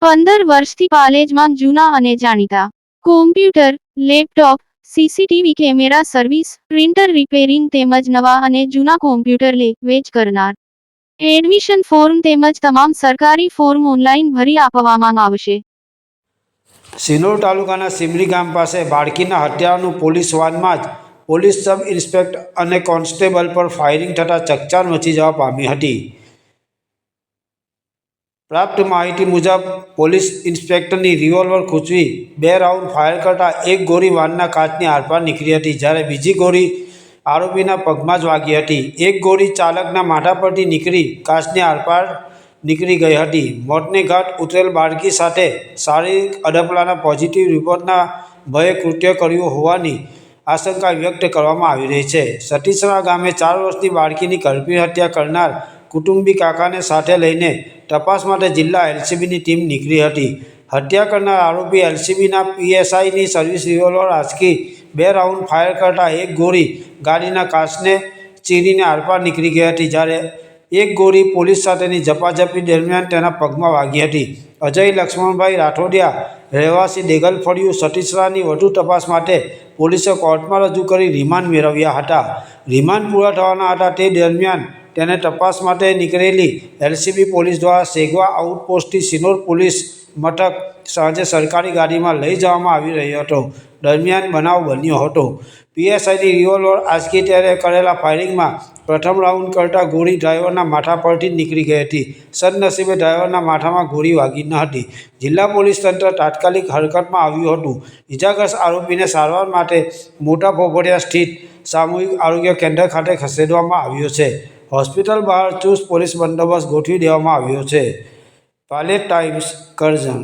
15 વર્ષથી પાલેજમાં જૂના અને જાણીતા computer, laptop, CCTV camera service, printer repairing તેમજ નવા અને જૂના કોમ્પ્યુટર લે વેચ કરનાર. એડમિશન ફોર્મ તેમજ તમામ સરકારી ફોર્મ ઓનલાઈન ભરી આપવામાં આવશે. સિનોર તાલુકાના સિમરી ગામ પાસે બાળકીના હત્યાનું પોલીસ વાનમાં જ પોલીસ સબ ઇન્સ્પેક્ટર અને કોન્સ્ટેબલ પર ફાયરિંગ થતાં ચકચાર મચી જવા પામી હતી. પ્રાપ્ત માહિતી મુજબ પોલીસ ઇન્સ્પેક્ટરની રિવોલ્વર ખૂંચવી 2 રાઉન્ડ ફાયર કરતાં એક ગોળી વાનના કાચની આરપાર નીકળી હતી, જ્યારે બીજી ગોળી આરોપીના પગમાં જ વાગી હતી. એક ગોળી ચાલકના માથા પરથી નીકળી કાચની આરપાર નીકળી ગઈ હતી. મોતને ઘાટ ઉતરેલ બાળકી સાથે શારીરિક અડપલાના પોઝિટિવ રિપોર્ટના ભયે કૃત્ય કર્યું હોવાની આશંકા વ્યક્ત કરવામાં આવી રહી છે. સતીસરા ગામે 4 વર્ષની બાળકીની ઝડપી હત્યા કરનાર કુટુંબી કાકાને સાથે લઈને તપાસ માટે જિલ્લા એલસીબીની ટીમ નીકળી હતી. હત્યા કરનાર આરોપી એલસીબીના પીએસઆઈની સર્વિસ રિવોલ્વર આંચકી 2 રાઉન્ડ ફાયર કરતાં એક ગોળી ગાડીના કાચને ચીરીને આરપાર નીકળી ગઈ હતી, જ્યારે એક ગોળી પોલીસ સાથેની ઝપાઝપી દરમિયાન તેના પગમાં વાગી હતી. અજય લક્ષ્મણભાઈ રાઠોડિયા, રહેવાસી દેગલફળિયું, સતીસરાની વધુ તપાસ માટે પોલીસે કોર્ટમાં રજૂ કરી રિમાન્ડ મેળવ્યા હતા. રિમાન્ડ પૂરા થવાના હતા તે દરમિયાન તેને તપાસ માટે નીકળેલી એલસીબી પોલીસ દ્વારા સેગવા આઉટપોસ્ટથી સિનોર પોલીસ મથક સાંજે સરકારી ગાડીમાં લઈ જવામાં આવી રહ્યો હતો. દરમિયાન બનાવ બન્યો હતો. પીએસઆઈની રિવોલ્વર આંચકી ત્યારે કરેલા ફાયરિંગમાં પ્રથમ રાઉન્ડ કરતાં ગોળી ડ્રાઈવરના માથા પરથી જ નીકળી ગઈ હતી. સદનસીબે ડ્રાઈવરના માથામાં ગોળી વાગી ન હતી. જિલ્લા પોલીસ તંત્ર તાત્કાલિક હરકતમાં આવ્યું હતું. ઇજાગ્રસ્ત આરોપીને સારવાર માટે મોટા પોપડિયા સ્થિત સામૂહિક આરોગ્ય કેન્દ્ર ખાતે ખસેડવામાં આવ્યો છે. હોસ્પિટલ બહાર ચુસ્ત પોલીસ બંદોબસ્ત ગોઠવી દેવામાં આવ્યો છે. પાલેજ ટાઈમ્સ, કરજણ.